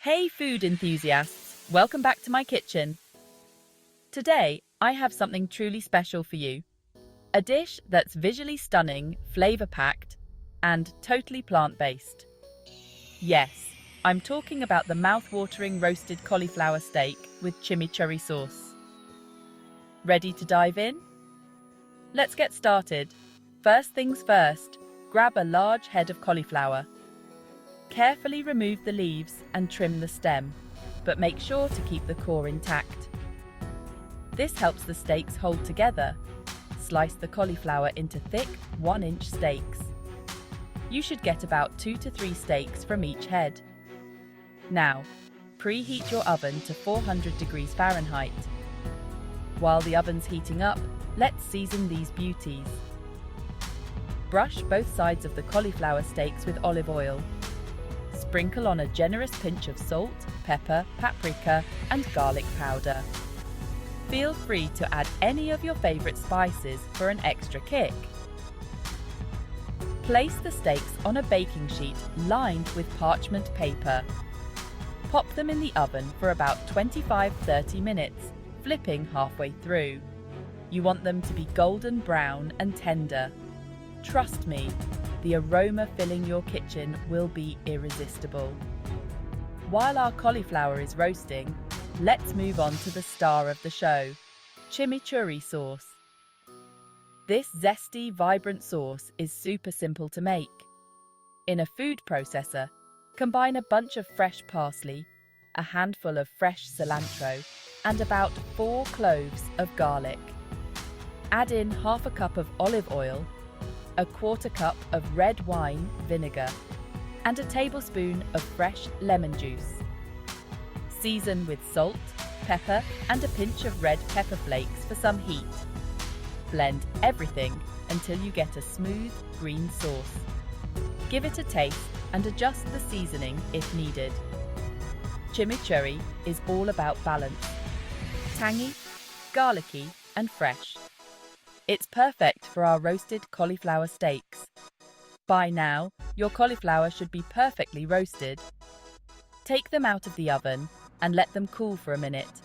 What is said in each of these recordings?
Hey food enthusiasts, welcome back to my kitchen. Today, I have something truly special for you. A dish that's visually stunning, flavor-packed, and totally plant-based. Yes, I'm talking about the mouth-watering roasted cauliflower steak with chimichurri sauce. Ready to dive in? Let's get started. First things first, grab a large head of cauliflower. Carefully remove the leaves and trim the stem, but make sure to keep the core intact. This helps the steaks hold together. Slice the cauliflower into thick, 1-inch steaks. You should get about 2 to 3 steaks from each head. Now, preheat your oven to 400 degrees Fahrenheit. While the oven's heating up, let's season these beauties. Brush both sides of the cauliflower steaks with olive oil. Sprinkle on a generous pinch of salt, pepper, paprika, and garlic powder. Feel free to add any of your favorite spices for an extra kick. Place the steaks on a baking sheet lined with parchment paper. Pop them in the oven for about 25-30 minutes, flipping halfway through. You want them to be golden brown and tender. Trust me, the aroma filling your kitchen will be irresistible. While our cauliflower is roasting, let's move on to the star of the show, chimichurri sauce. This zesty, vibrant sauce is super simple to make. In a food processor, combine a bunch of fresh parsley, a handful of fresh cilantro, and about 4 cloves of garlic. Add in half a cup of olive oil, a 1/4 cup of red wine vinegar, and a tablespoon of fresh lemon juice. Season with salt, pepper, and a pinch of red pepper flakes for some heat. Blend everything until you get a smooth, green sauce. Give it a taste and adjust the seasoning if needed. Chimichurri is all about balance. Tangy, garlicky, and fresh. It's perfect for our roasted cauliflower steaks. By now, your cauliflower should be perfectly roasted. Take them out of the oven and let them cool for a minute.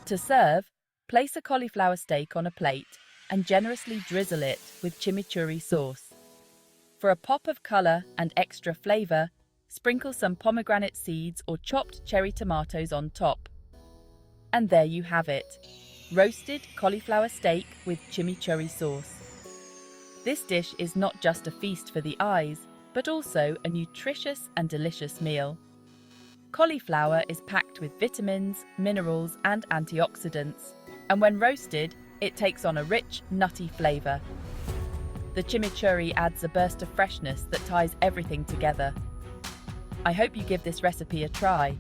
To serve, place a cauliflower steak on a plate and generously drizzle it with chimichurri sauce. For a pop of color and extra flavor, sprinkle some pomegranate seeds or chopped cherry tomatoes on top. And there you have it. Roasted cauliflower steak with chimichurri sauce. This dish is not just a feast for the eyes, but also a nutritious and delicious meal. Cauliflower is packed with vitamins, minerals, and antioxidants, and when roasted, it takes on a rich, nutty flavor. The chimichurri adds a burst of freshness that ties everything together. I hope you give this recipe a try.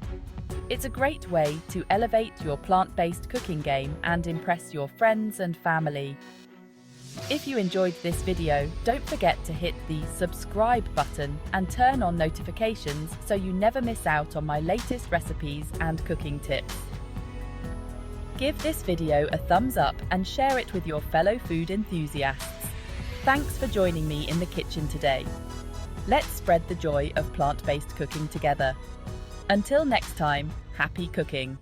It's a great way to elevate your plant-based cooking game and impress your friends and family. If you enjoyed this video, don't forget to hit the subscribe button and turn on notifications so you never miss out on my latest recipes and cooking tips. Give this video a thumbs up and share it with your fellow food enthusiasts. Thanks for joining me in the kitchen today. Let's spread the joy of plant-based cooking together. Until next time, happy cooking!